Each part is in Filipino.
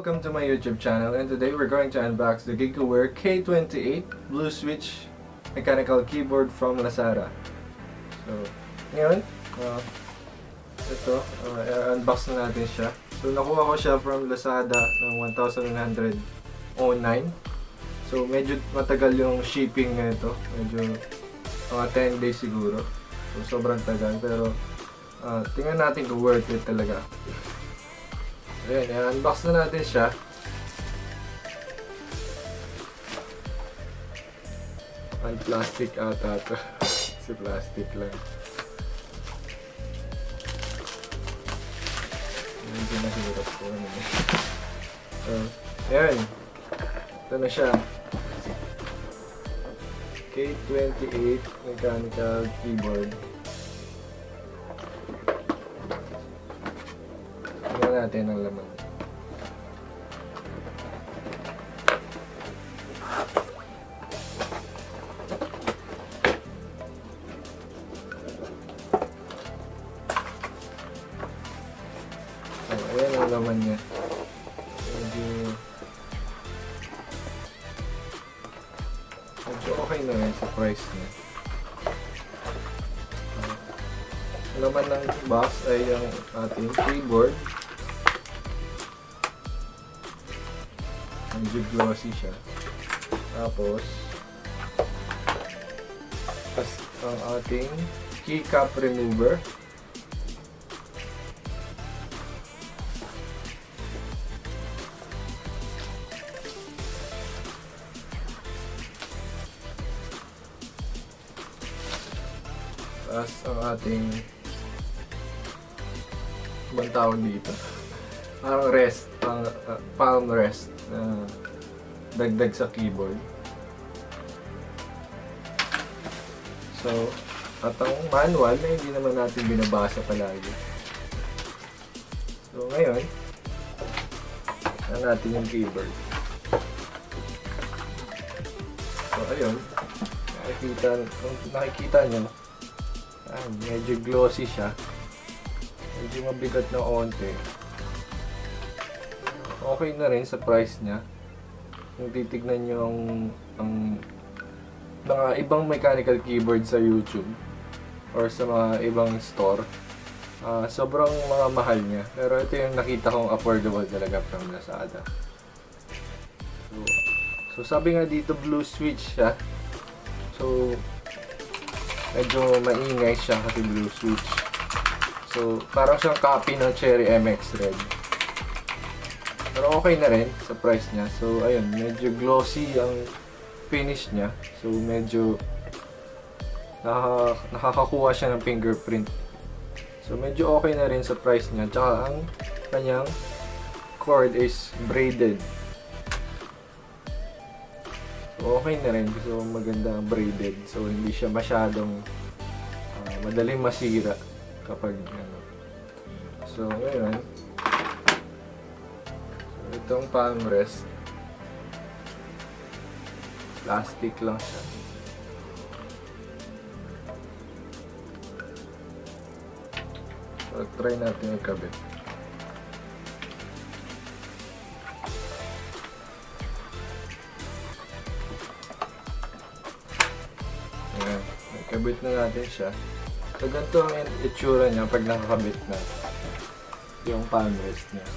welcome to my YouTube channel, and today we're going to unbox the Gigaware K28 Blue Switch mechanical keyboard from Lazada. So, ngayon, unbox na natin siya. So, nakuha ko siya from Lazada ng 1,909. So, medyo matagal yung shipping nito. Medyo mga 10 days siguro. So, sobrang tagal, pero tingnan natin kung worth it talaga. Ayan, unbox na natin siya. Ang plastic ata ito. Kasi plastic lang. Medyo nahirap ko. So, ayan. Ito na siya. K28 mechanical keyboard. Tingnan natin ang laman. So, ayan ang laman niya. Medyo okay na rin sa price niya. Ang laman ng box ay yung ating keyboard. Medyo glossy siya. Tapos ang ating keycap remover. Tapos ang ating ibang tawag dito. Parang rest, palm rest na dagdag sa keyboard. So, at ang manual na hindi naman natin binabasa palagi. So, ngayon, natin yung keyboard. So, ayun, nakikita nyo, medyo glossy siya. Medyo mabigat na onte. Okay na rin sa price niya. Kung titignan nyo ang mga ibang mechanical keyboard sa YouTube or sa mga ibang store, sobrang mga mahal niya. Pero ito yung nakita kong affordable talaga from Lazada. So sabi nga dito blue switch siya. So medyo maingay siya kasi blue switch. So parang siyang copy ng Cherry MX Red. Pero okay na rin sa price niya. So ayun, medyo glossy ang finish niya. So medyo nakakakuha siya ng fingerprint. So medyo okay na rin sa price niya. Tsaka ang kanyang cord is braided. So okay na rin. So maganda ang braided. So hindi siya masyadong madaling masira kapag ano. So ngayon, itong palm rest, plastic lang siya. So, try natin ikabit. Ayan, ikabit na natin siya. So, ganito ang itsura niya pag nakakabit na yung palm rest niya.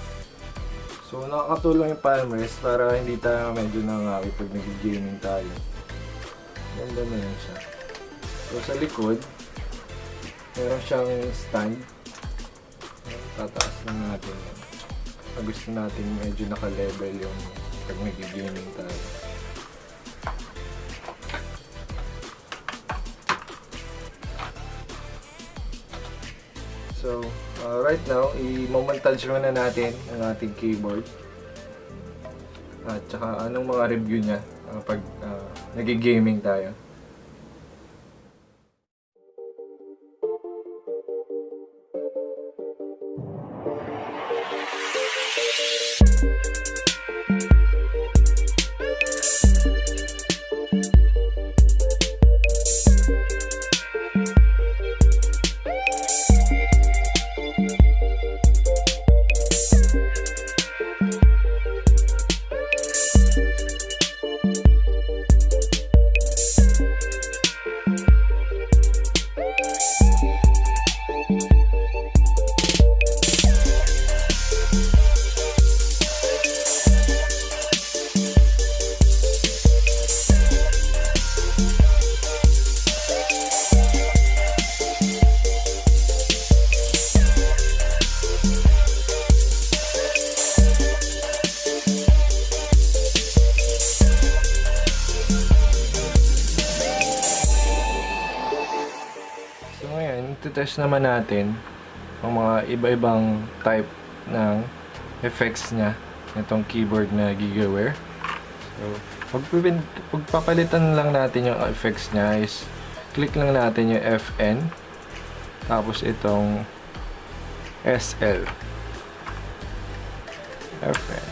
So, nakakatulong yung palm rest para hindi tayo medyo nangawit pag nag-gaming tayo. Ganda na yun siya. So, sa likod, meron siyang stand. Tataas lang natin yan. Pag gusto natin medyo naka-level yung pag nag-gaming tayo. So, right now, i-montage muna natin ang ating keyboard. At saka anong mga review niya pag nag-gaming tayo. ngayon, test naman natin ang mga iba-ibang type ng effects niya itong keyboard na Gigaware. So, pagpapalitan lang natin yung effects niya is click lang natin yung FN tapos itong SL FN.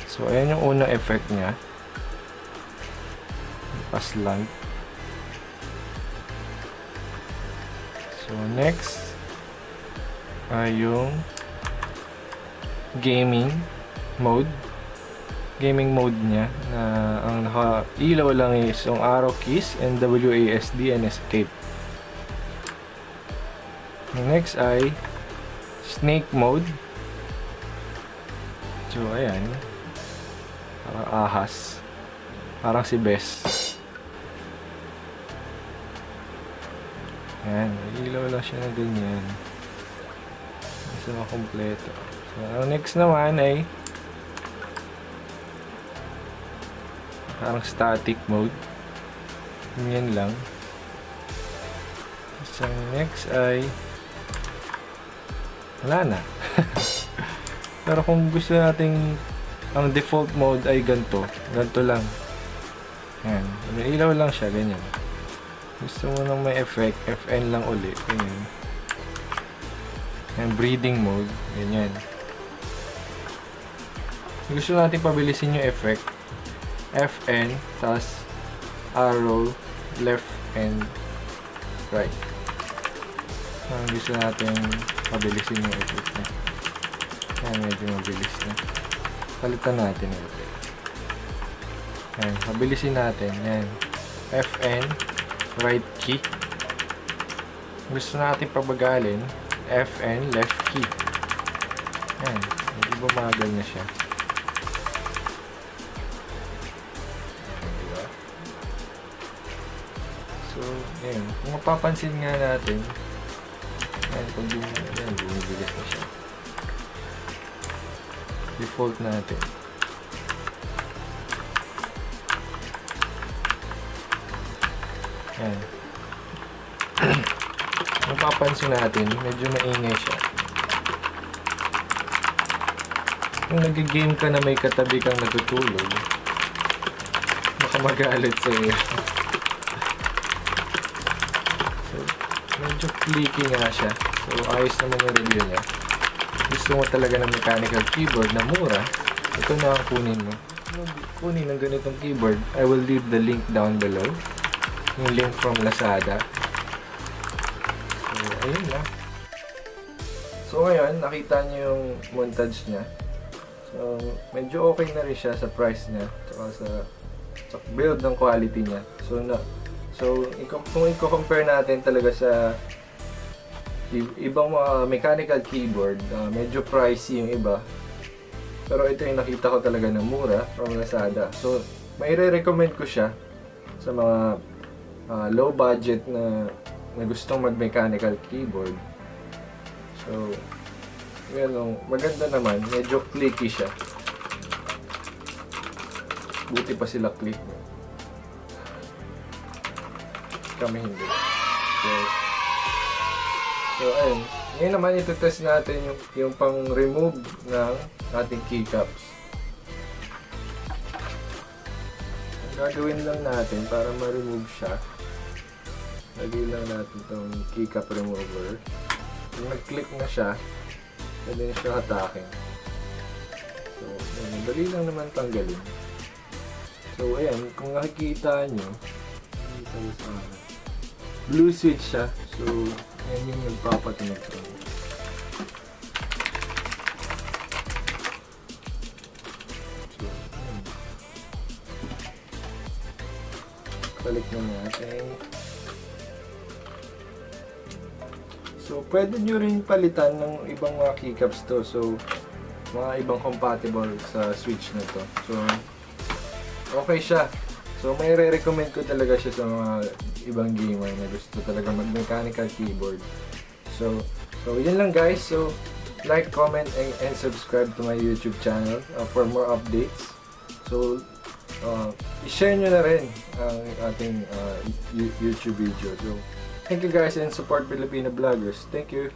So, ayan yung unang effect niya. Pass light. So, next ay yung gaming mode. Gaming mode niya na ang naka-ilaw lang is yung arrow keys and WASD and escape. Next ay snake mode. So, ayan. Parang ahas. Parang si Bess. Ayan, ilaw lang siya na ganyan. Isa na kompleto. So, ang next naman ay parang static mode. Ganyan lang. So, next ay wala na. Pero kung gusto nating ang default mode ay ganito lang. Ayan, ilaw lang siya, ganyan. Gusto mo nang may effect, FN lang ulit. Ganyan. And breathing mode. Ganyan. Gusto natin pabilisin yung effect. FN, tas arrow, left and right. Gusto natin pabilisin yung effect niya. Ayan, medyo mabilis na. Palitan natin yung effect. Ayan, pabilisin natin. Ayan. FN, right key. Gusto natin pabagalin, FN, left key. Ayan, hindi bumagal na siya. Diba? So, ayan. Kung mapapansin nga natin, ayan, pag bumibilis na siya. Default natin. Ayan. Mapapansin natin, medyo maingay siya. Kung nag-game ka na may katabi kang natutulog, baka magalit sa iyo. So, medyo clicky nga siya. So, ayos naman yung review niya. Gusto mo talaga ng mechanical keyboard na mura, ito na ang kunin mo. Kunin ng ganitong keyboard, I will leave the link down below. Yung link from Lazada. So, ayun lang. So, ngayon, nakita niyo yung montage niya. So, medyo okay na rin siya sa price niya. Tsaka sa build ng quality niya. So, kung i-compare natin talaga sa ibang mga mechanical keyboard, medyo pricey yung iba. Pero ito yung nakita ko talaga na mura from Lazada. So, may re-recommend ko siya sa mga low budget na gustong mag-mechanical keyboard. So, yun, maganda naman. Medyo clicky siya. Buti pa sila click. Kami hindi. So ayun. Ngayon naman, ito-test natin yung pang-remove ng ating keycaps. Ang gagawin lang natin para ma-remove siya, lagay lang natin itong keycap remover. Kung nag-click na siya, pwede na siya hatakin. So, madali lang naman tanggalin. So, ayan, kung nakikita nyo, blue switch siya. So, ayan yung nagpapatunog ko. So, ayan. Balik na natin. So, pwede nyo rin palitan ng ibang mga keycaps to. So, mga ibang compatible sa switch na to. So, okay siya. So, may re-recommend ko talaga siya sa mga ibang gamer na gusto talaga mag-mechanical keyboard. So yun lang guys. So, like, comment, and subscribe to my YouTube channel for more updates. So, i-share nyo na rin ang ating YouTube video. So, Thank you guys and support Filipino vloggers. Thank you.